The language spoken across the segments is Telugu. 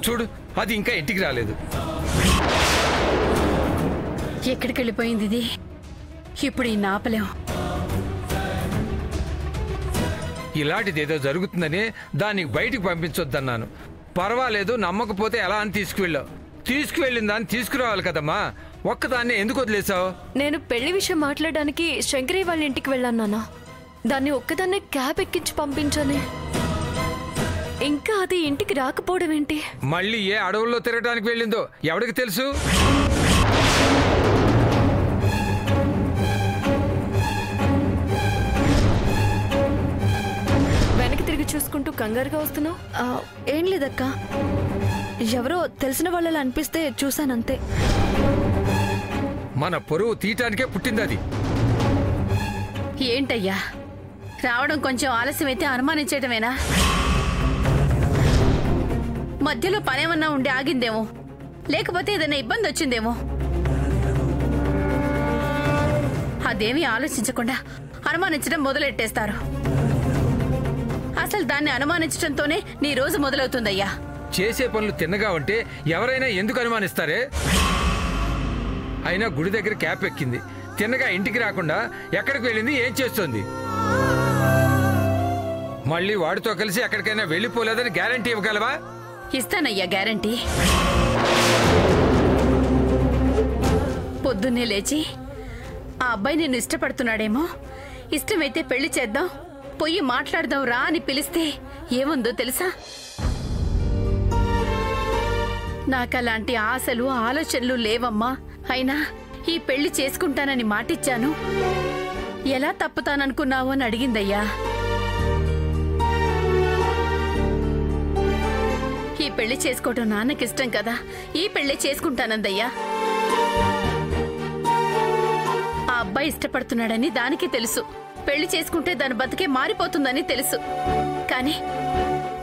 చూడు అది ఇంకా ఇంటికి రాలేదు. ఎక్కడికి వెళ్ళిపోయింది ఇది? ఇప్పుడు ఈ నాపలేం. ఇలాంటిదేదో జరుగుతుందని దాన్ని బయటికి పంపించొద్దన్నాను. పర్వాలేదు నమ్మకపోతే ఎలా అని తీసుకువెళ్ళిన దాన్ని తీసుకురావాలి కదమ్మా. ఒక్కదాన్ని ఎందుకు వదిలేసావు? నేను పెళ్లి విషయం మాట్లాడడానికి శంకరయ్య వాళ్ళ ఇంటికి వెళ్ళాను నాన్న. దాన్ని ఒక్కదాన్నే క్యాబ్ ఎక్కించి పంపించాను. ఇంకా అది ఇంటికి రాకపోవడం ఏంటి? మళ్ళీ ఏ అడవుల్లో తిరగడానికి వెళ్ళిందో ఎవరికి తెలుసు? వెనక్కి తిరిగి చూసుకుంటూ కంగారుగా వస్తున్నావు. ఏం లేదక్క, ఎవరో తెలిసిన వాళ్ళలా అనిపిస్తే చూశానంతే. మన పొరువు తీయటానికే పుట్టింది అది. ఏంటయ్యా రావడం కొంచెం ఆలస్యమైతే అనుమానించటమేనా? మధ్యలో పనేమన్నా ఉండి ఆగిందేమో, లేకపోతే ఏదైనా ఇబ్బంది వచ్చిందేమో. అదేమీ ఆలోచించకుండా అనుమానించడం మొదలెట్టేస్తారు. అసలు దాన్ని అనుమానించడంతోనే నీ రోజు మొదలవుతుందయ్యా. చేసే పనులు తిన్నగా ఉంటే ఎవరైనా ఎందుకు అనుమానిస్తారే? అయినా గుడి దగ్గర క్యాప్ ఎక్కింది, తిన్నగా ఇంటికి రాకుండా ఎక్కడికి వెళ్ళింది, ఏం చేస్తుంది? మళ్ళీ వాడితో కలిసి ఎక్కడికైనా వెళ్ళిపోలేదని గ్యారంటీ ఇవ్వగలవా? ఇస్తానయ్యా గ్యారంటీ. పొద్దున్నే లేచి ఆ అబ్బాయి నిన్ను ఇష్టపడుతున్నాడేమో, ఇష్టమైతే పెళ్లి చేద్దాం, పొయ్యి మాట్లాడదాం రా అని పిలిస్తే ఏముందో తెలుసా? నాకలాంటి ఆశలు ఆలోచనలు లేవమ్మా. అయినా ఈ పెళ్లి చేసుకుంటానని మాటిచ్చాను. ఎలా తప్పుతాననుకున్నావు అని అడిగిందయ్యా. ఈ పెళ్లి చేసుకోవటం నాన్నకిష్టం కదా, ఈ పెళ్లి చేసుకుంటానందయ్యా. ఆ అబ్బాయి ఇష్టపడుతున్నాడని దానికి తెలుసు. పెళ్లి చేసుకుంటే దాని బతికే మారిపోతుందని తెలుసు. కానీ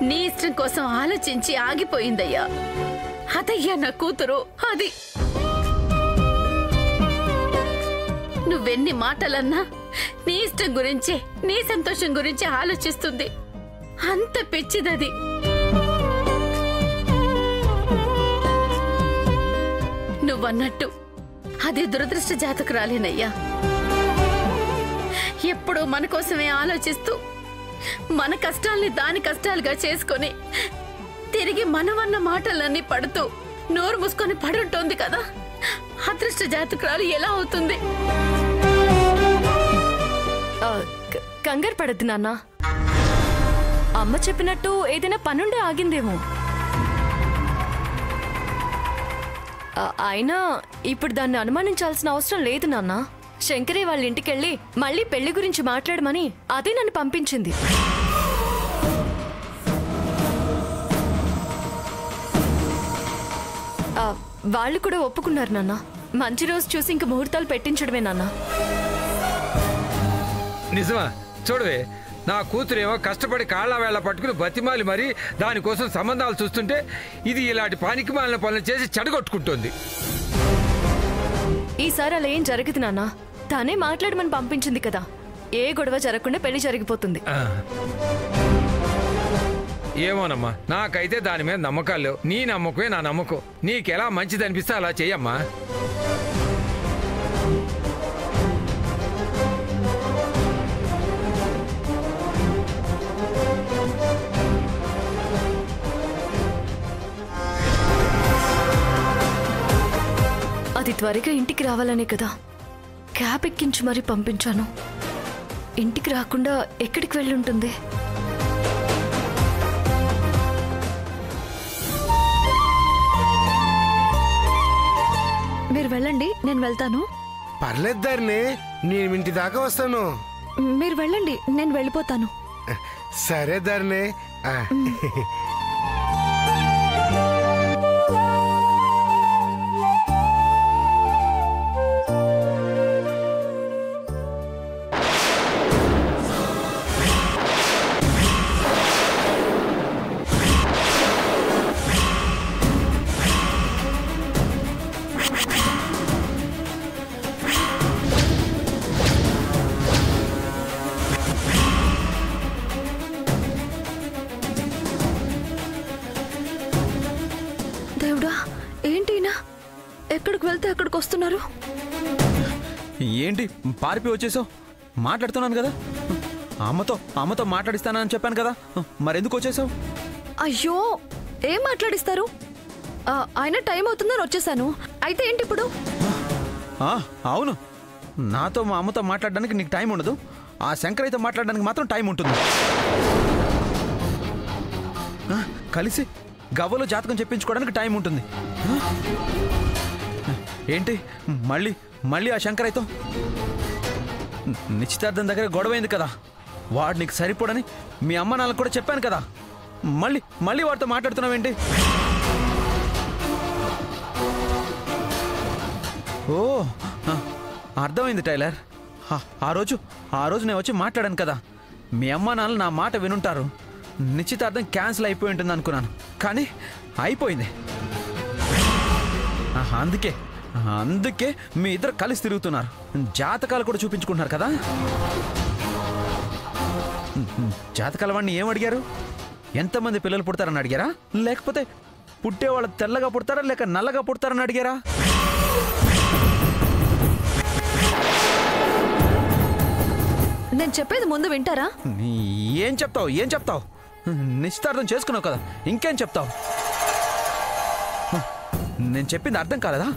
నీ ఇష్టం కోసం ఆలోచించి ఆగిపోయిందయ్యా. అదయ్యా నా కూతురు. అది నువ్వెన్ని మాటలన్నా నీ ఇష్టం గురించే, నీ సంతోషం గురించి ఆలోచిస్తుంది. అంత పిచ్చిదది. నువ్వన్నట్టు అది దురదృష్ట జాతకురాలేనయ్యా. ఎప్పుడూ మన కోసమే ఆలోచిస్తూ మన కష్టాల్ని దాని కష్టాలుగా చేసుకొని తిరిగి మనవన్న మాటలన్నీ పడుతూ నోరు మూసుకొని పడుంటోంది కదా. అదృష్ట జాతకురాలు ఎలా అవుతుంది? కంగారు పడద్దు నాన్న. అమ్మ చెప్పినట్టు ఏదైనా పనుండే ఆగిందేమో. అయినా ఇప్పుడు దాన్ని అనుమానించాల్సిన అవసరం లేదు నాన్న. శంకరయ్య వాళ్ళ ఇంటికెళ్ళి మళ్ళీ పెళ్లి గురించి మాట్లాడమని అదే నన్ను పంపించింది. వాళ్ళు కూడా ఒప్పుకున్నారు నాన్న. మంచి రోజు చూసి ఇంక ముహూర్తాలు పెట్టించడమే నాన్న. నిజమా? చూడవే, నా కూతురేమో కష్టపడి కాళ్ళ వేళ పట్టుకుని బతిమాలి మరి దానికోసం సంబంధాలు చూస్తుంటే ఇది ఇలాంటి పానికి మాలిన పనులు చేసి చెడగొట్టుకుంటోంది. ఈసారి అలా ఏం జరగదు నాన్న. తానే మాట్లాడమని పంపించింది కదా. ఏ గొడవ జరగకుండా పెళ్లి జరిగిపోతుంది. ఏమోనమ్మా, నాకైతే దాని మీద నమ్మకాలు లేవు. నీ నమ్మకమే నా నమ్మకం. నీకెలా మంచిది అనిపిస్తే అలా చెయ్యమ్మా. అది త్వరగా ఇంటికి రావాలనే కదా క్యాబ్ ఎక్కించి మరీ పంపించాను. ఇంటికి రాకుండా ఎక్కడికి వెళ్ళుంటుంది? మీరు వెళ్ళండి, నేను వెళ్తాను. పర్లేదు ధరణి, నేను ఇంటి దాకా వస్తాను. మీరు వెళ్ళండి, నేను వెళ్ళిపోతాను. సరే ధరణి. దేవుడా, ఏంటినా ఎక్కడికి వెళ్తే ఎక్కడికి వస్తున్నారు? ఏంటి పారిపోయి వచ్చేసావు? మాట్లాడుతున్నాను కదా, అమ్మతో మాట్లాడిస్తానని చెప్పాను కదా, మరెందుకు వచ్చేసావు? అయ్యో, ఏం మాట్లాడిస్తారు? ఆయన టైం అవుతుందని వచ్చేసాను. అయితే ఏంటి ఇప్పుడు? అవును, నాతో మా అమ్మతో మాట్లాడడానికి నీకు టైం ఉండదు, ఆ శంకరయ్యతో మాట్లాడడానికి మాత్రం టైం ఉంటుంది. కలిసి గవ్వలో జాతకం చెప్పించుకోవడానికి టైం ఉంటుంది. ఏంటి మళ్ళీ ఆ శంకరయ్యతో? నిశ్చితార్థం దగ్గర గొడవైంది కదా, వాడు నీకు సరిపోడని మీ అమ్మ నాన్నకు కూడా చెప్పాను కదా, మళ్ళీ వాడితో మాట్లాడుతున్నావేంటి? ఓ, అర్థమైంది టైలర్. ఆ రోజు నేను వచ్చి మాట్లాడాను కదా, మీ అమ్మ నాన్నలు నా మాట వినుంటారు, నిశ్చితార్థం క్యాన్సిల్ అయిపోయి ఉంటుంది అనుకున్నాను, కానీ అయిపోయింది. అందుకే మీ ఇద్దరు కలిసి తిరుగుతున్నారు, జాతకాలు కూడా చూపించుకుంటున్నారు కదా. జాతకాల వాడిని ఏం అడిగారు? ఎంతమంది పిల్లలు పుడతారని అడిగారా, లేకపోతే పుట్టేవాళ్ళు తెల్లగా పుడతారా లేక నల్లగా పుడతారని అడిగారా? నేను చెప్పేది ముందు వింటారా? ఏం చెప్తావు? నిశ్చితార్థం చేసుకున్నావు కదా, ఇంకేం చెప్తావు? నేను చెప్పింది అర్థం కాలేదా?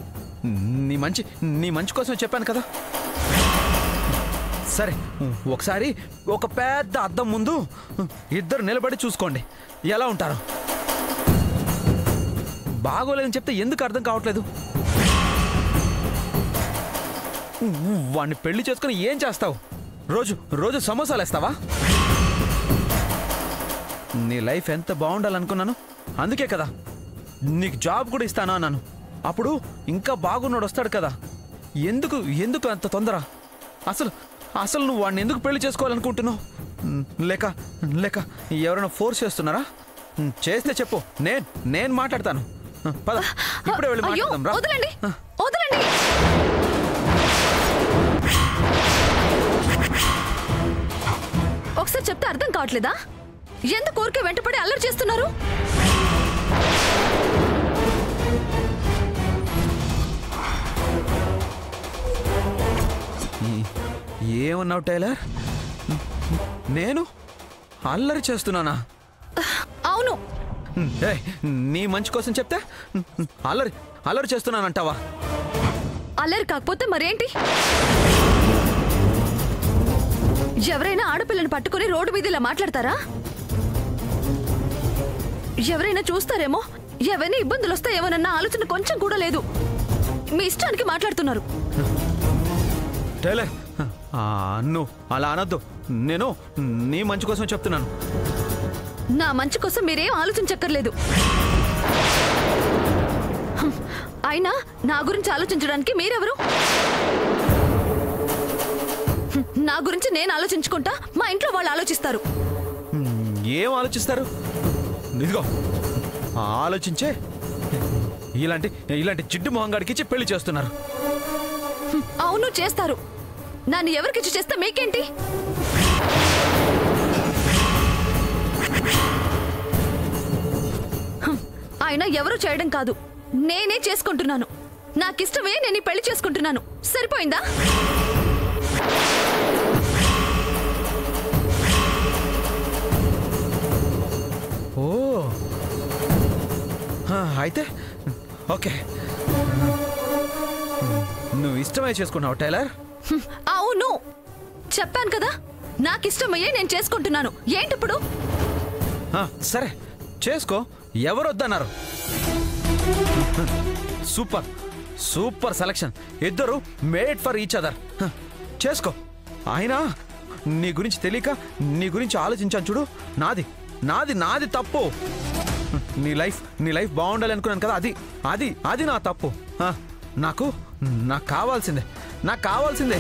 నీ మంచి కోసం చెప్పాను కదా. సరే, ఒకసారి ఒక పెద్ద అద్దం ముందు ఇద్దరు నిలబడి చూసుకోండి, ఎలా ఉంటారు. బాగోలేదని చెప్తే ఎందుకు అర్థం కావట్లేదు? వాడిని పెళ్లి చేసుకుని ఏం చేస్తావు? రోజు సమోసాలు వేస్తావా? నీ లైఫ్ ఎంత బాగుండాలనుకున్నాను, అందుకే కదా నీకు జాబ్ కూడా ఇస్తాను అన్నాను. అప్పుడు ఇంకా బాగున్నాడు వస్తాడు కదా, ఎందుకు అంత తొందర? అసలు నువ్వు వాడిని ఎందుకు పెళ్లి చేసుకోవాలనుకుంటున్నావు? లేక ఎవరైనా ఫోర్స్ చేస్తున్నారా? చేస్తే చెప్పు, నేను మాట్లాడతాను. పద, ఇప్పుడే వెళ్ళి మాట్లాడదాం రా. వదలండి. ఒకసారి చెప్తే అర్థం కావట్లేదా? ఎంత కోరిక వెంటపడి అల్లరి చేస్తున్నారు? ఏమన్నావు టైలర్? నేను అల్లరి చేస్తున్నానా? అవును. నీ మంచి కోసం చెప్తే అల్లరి చేస్తున్నానంటావా? అల్లరి కాకపోతే మరేంటి? ఎవరైనా ఆడపిల్లని పట్టుకుని రోడ్డు మీద ఇలా మాట్లాడతారా? ఎవరైనా చూస్తారేమో, ఎవరైనా ఇబ్బందులు వస్తాయేమోనన్న ఆలోచన కొంచెం కూడా లేదు. మీ ఇష్టానికి మాట్లాడుతున్నారు. టైలర్, నువ్వు అలా అనొద్దు. నేను నీ మంచి కోసం చెప్తున్నాను. నా మంచి కోసం మీరేం ఆలోచించక్కర్లేదు. అయినా నా గురించి ఆలోచించడానికి మీరెవరు? నా గురించి నేను ఆలోచించుకుంటా, మా ఇంట్లో వాళ్ళు ఆలోచిస్తారు. ఏం ఆలోచిస్తారు? ఇదిగో ఆలోచించే ఇలాంటి జిడ్డు మొహంగాడికి ఇచ్చి పెళ్లి చేస్తున్నారు. అవును, చేస్తారు. నన్ను ఎవరికిచ్చి చేస్తే మీకేంటి? అయినా ఎవరు చేయడం కాదు, నేనే చేసుకుంటున్నాను. నాకిష్టమే నేను పెళ్లి చేసుకుంటున్నాను. సరిపోయిందా? ఓ, అయితే ఓకే, నువ్వు ఇష్టమై చేసుకున్నావు టైలర్? అవును, చెప్పాను కదా, నాకిష్టమయ్యే నేను చేసుకుంటున్నాను. ఏంటిప్పుడు? సరే, చేసుకో. ఎవరు వద్దన్నారు? Super selection. ఇద్దరు మేడ్ ఫర్ ఈచ్ అదర్. చేసుకో. అయినా నీ గురించి తెలియక నీ గురించి ఆలోచించాను చూడు. నాది తప్పు. నీ లైఫ్ బాగుండాలి అనుకున్నాను కదా, అది నా తప్పు. నాకు కావాల్సిందే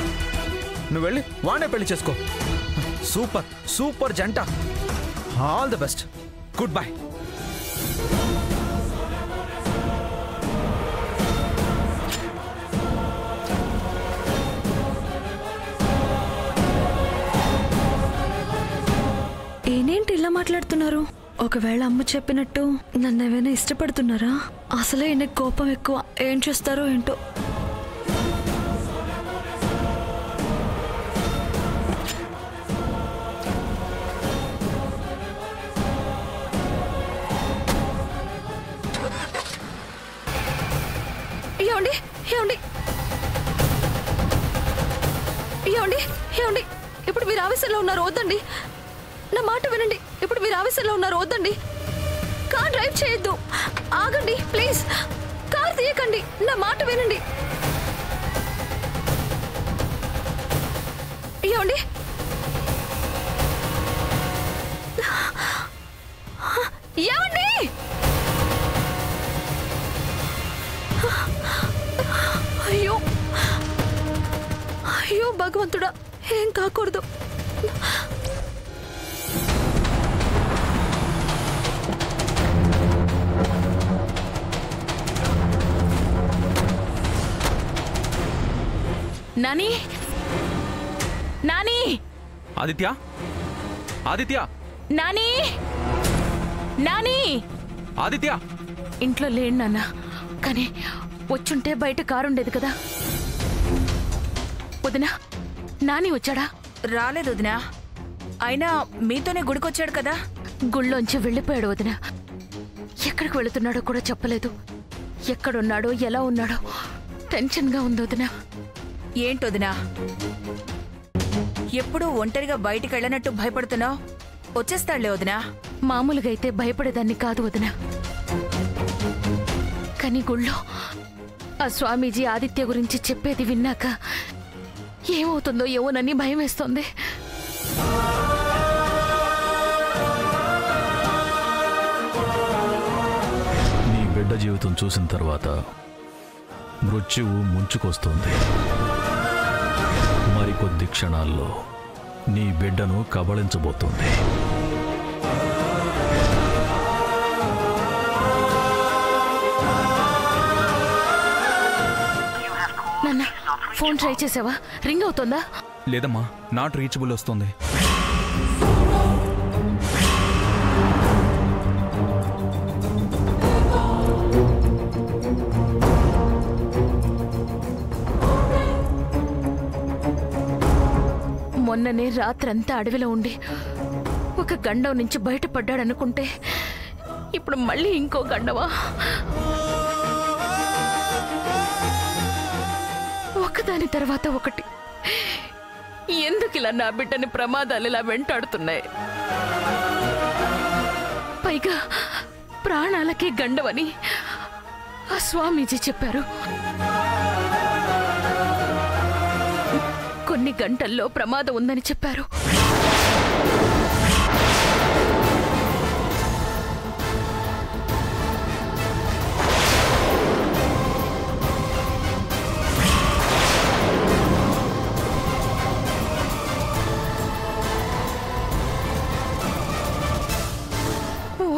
నువ్వు వెళ్ళి వాడే పెళ్లి చేసుకో. సూపర్ జంట. All the best. Good bye. ఏంటి ఇలా మాట్లాడుతున్నారు? ఒకవేళ అమ్మ చెప్పినట్టు నన్ను ఏమైనా ఇష్టపడుతున్నారా? అసలే ఈయన కోపం ఎక్కువ. ఏం చేస్తారో ఏంటో. ఏమండి ఏమండి ఏమండి ఏమండి ఇప్పుడు మీరు ఆవేశంలో ఉన్నారు, వద్దండి. నా మాట వినండి. ఇప్పుడు మీరు ఆవేశంలో ఉన్నారు, వద్దండి. కార్ డ్రైవ్ చేయొద్దు, ఆగండి ప్లీజ్. కార్ తీయకండి, నా మాట వినండి. ఏమండి ఏమండి అయ్యో అయ్యో భగవంతుడా, ఏం కాకూడదు. నాని నాని ఆదిత్య, ఆదిత్య, నాని నాని ఆదిత్య. ఇంట్లో లేడు నాన్న, కానీ వచ్చుంటే బయట కారు ఉండేది కదా. వదినా, నాని వచ్చాడా? రాలేదు వదినా. అయినా మీతోనే గుడికొచ్చాడు కదా. గుళ్ళోంచి వెళ్ళిపోయాడు వదినా. ఎక్కడికి వెళుతున్నాడో కూడా చెప్పలేదు. ఎక్కడున్నాడో ఎలా ఉన్నాడో టెన్షన్గా ఉంది వదినా. ఏంటొదినా, ఎప్పుడూ ఒంటరిగా బయటికి వెళ్ళనట్టు భయపడుతున్నావు? వచ్చేస్తాడులే వదినా. మామూలుగా అయితే భయపడేదాన్ని కాదు వదినా, కానీ గుళ్ళో ఆ స్వామీజీ ఆదిత్య గురించి చెప్పేది విన్నాక ఏమవుతుందో ఏమోనని భయం వేస్తోంది. నీ బిడ్డ జీవితం చూసిన తర్వాత మృత్యువు ముంచుకొస్తుంది. మరికొద్ది క్షణాల్లో నీ బిడ్డను కబళించబోతోంది. నాన్న, ఫోన్ ట్రై చేసావా? రింగ్ అవుతుందా? లేదమ్మా, నాట్ రీచబుల్ వస్తుంది. మొన్ననే రాత్రంతా అడవిలో ఉండి ఒక గండం నుంచి బయటపడ్డాడనుకుంటే ఇప్పుడు మళ్ళీ ఇంకో గండవా? ఒకదాని తర్వాత ఒకటి. ఎందుకు ఇలా నా బిడ్డని ప్రమాదాలు ఇలా వెంటాడుతున్నాయి? పైగా ప్రాణాలకే గండవని ఆ స్వామీజీ చెప్పారు. కొన్ని గంటల్లో ప్రమాదం ఉందని చెప్పారు.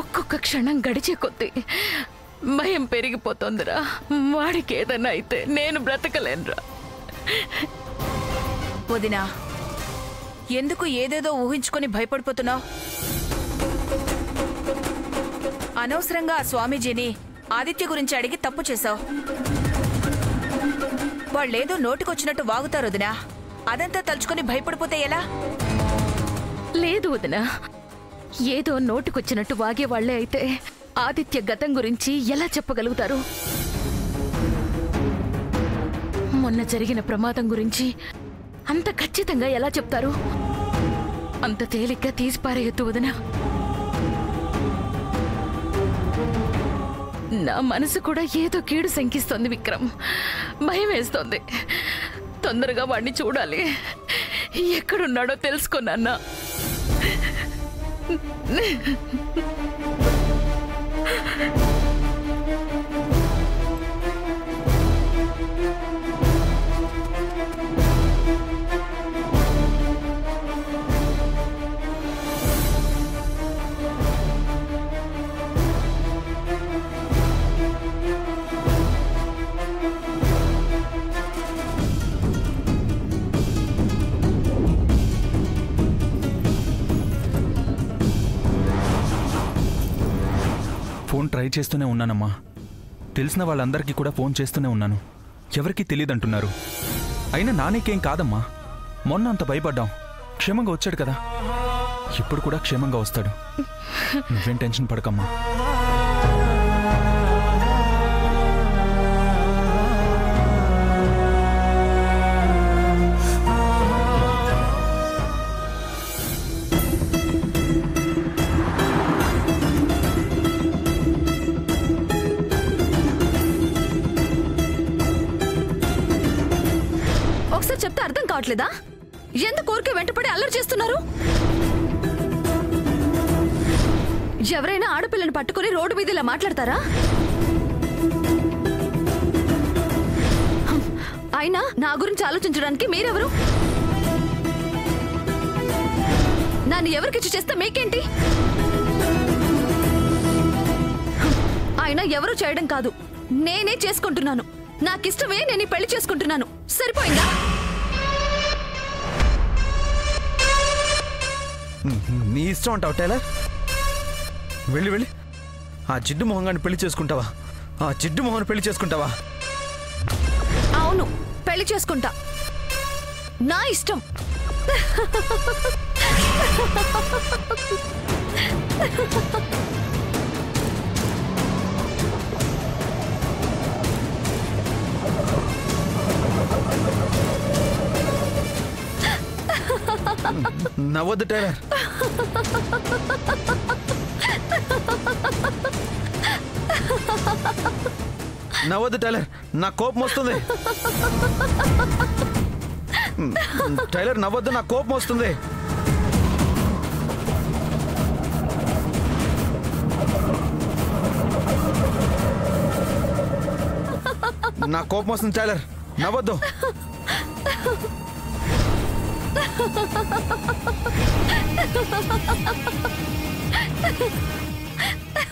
ఒక్కొక్క క్షణం గడిచే కొద్దీ భయం పెరిగిపోతోందిరా. వాడికి ఏదైనా అయితే నేను బ్రతకలేనురా. వదినా, ఎందుకు ఏదేదో ఊహించుకొని భయపడిపోతున్నావు? అనవసరంగా ఆ స్వామీజీని ఆదిత్య గురించి అడిగి తప్పు చేశావు. వాళ్ళేదో నోటికొచ్చినట్టు వాగుతారు వదినా. అదంతా తలుచుకొని భయపడిపోతే ఎలా? లేదు వదినా, ఏదో నోటికొచ్చినట్టు వాగేవాళ్లే అయితే ఆదిత్య గతం గురించి ఎలా చెప్పగలుగుతారు? మొన్న జరిగిన ప్రమాదం గురించి అంత ఖచ్చితంగా ఎలా చెప్తారు? అంత తేలిగ్గా తీసిపారేయొద్దు వదినా. నా మనసు కూడా ఏదో కీడు శంకిస్తోంది విక్రమ్. భయం వేస్తోంది. తొందరగా వాడిని చూడాలి. ఎక్కడున్నాడో తెలుసుకున్నా. చేస్తూనే ఉన్నానమ్మా. తెలిసిన వాళ్ళందరికీ కూడా ఫోన్ చేస్తూనే ఉన్నాను. ఎవరికీ తెలియదంటున్నారు. అయినా నానేకేం కాదమ్మా. మొన్న అంత భయపడ్డాం. క్షేమంగా వచ్చాడు కదా, ఇప్పుడు కూడా క్షేమంగా వస్తాడు. నువ్వేం టెన్షన్ పడకమ్మా. ఒకసారి చెప్తే అర్థం కావట్లేదా? ఎందుకు ఊరికే వెంటపడి అల్లరి చేస్తున్నారు? ఎవరైనా ఆడపిల్లని పట్టుకుని రోడ్డు మీద ఇలా మాట్లాడతారా? అయినా నా గురించి ఆలోచించడానికి మీరెవరు? నన్ను ఎవరికిచ్చి చేస్తే మీకేంటి? అయినా ఎవరు చేయడం కాదు, నేనే చేసుకుంటున్నాను. నాకిష్టమే నేను ఈ పెళ్లి చేసుకుంటున్నాను. సరిపోయిందా? నీ ఇష్టం అంటావు టైలర్. వెళ్ళి వెళ్ళి ఆ జిడ్డు మొహంగాన్ని పెళ్లి చేసుకుంటావా? ఆ జిడ్డు మొహన్ పెళ్లి చేసుకుంటావా? అవును, పెళ్లి చేసుకుంటా. నా ఇష్టం. నవ్వద్దు టైలర్. నవ్వద్దు టైలర్, నా కోపం వస్తుంది. టైలర్ నవ్వద్దు, నా కోపం వస్తుంది. నా కోపం వస్తుంది టైలర్, నవ్వద్దు.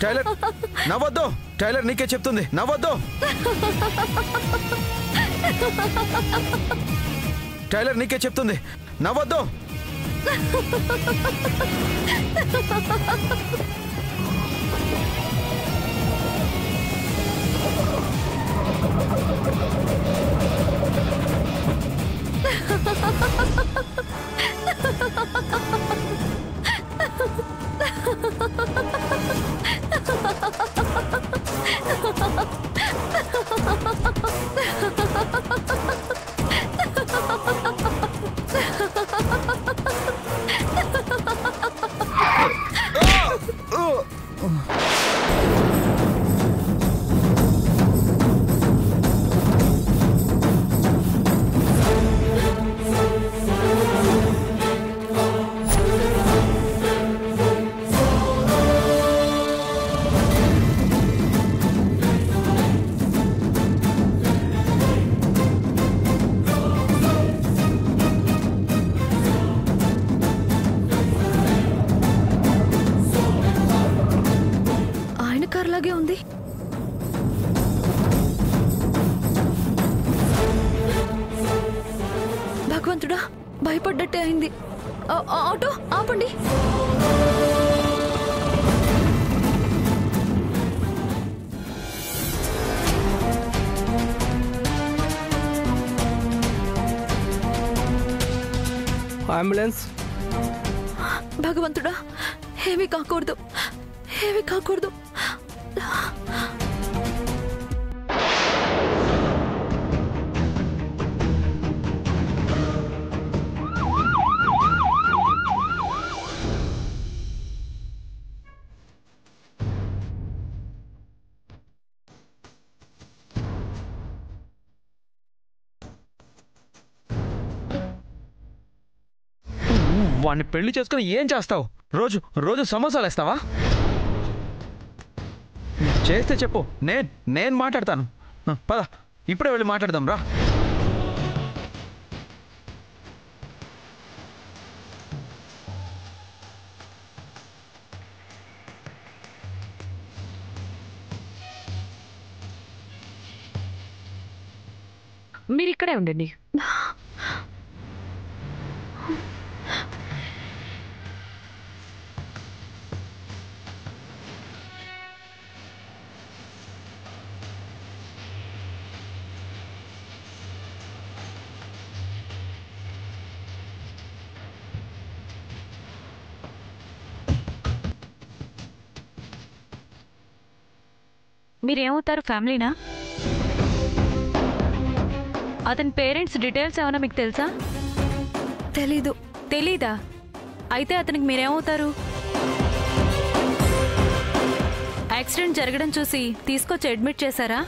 టైలర్ నవ్వద్దు. టైలర్ నీకే చెప్తుంది, నవ్వద్దు. టైలర్ నీకే చెప్తుంది, నవ్వద్దు. అలాగే ఉంది. భగవంతుడా, భయపడ్డట్టే అయింది. ఆటో ఆపండి. అంబులెన్స్. భగవంతుడా, ఏమీ కాకూడదు, ఏమీ కాకూడదు. వాడిని పెళ్లి చేసుకుని ఏం చేస్తావు? రోజు రోజు సమోసాలు వేస్తావా? చేస్తే చెప్పు, నేను మాట్లాడతాను. పద, ఇప్పుడే వెళ్ళి మాట్లాడదాం రా. మీరు ఇక్కడే ఉండండి. మీరేమవుతారు? ఫ్యామిలీనా? అతని పేరెంట్స్ డీటెయిల్స్ ఏమైనా మీకు తెలుసా? తెలీదు. తెలీదా? అయితే అతనికి మీరేమవుతారు? యాక్సిడెంట్ జరగడం చూసి తీసుకొచ్చి అడ్మిట్ చేశారా?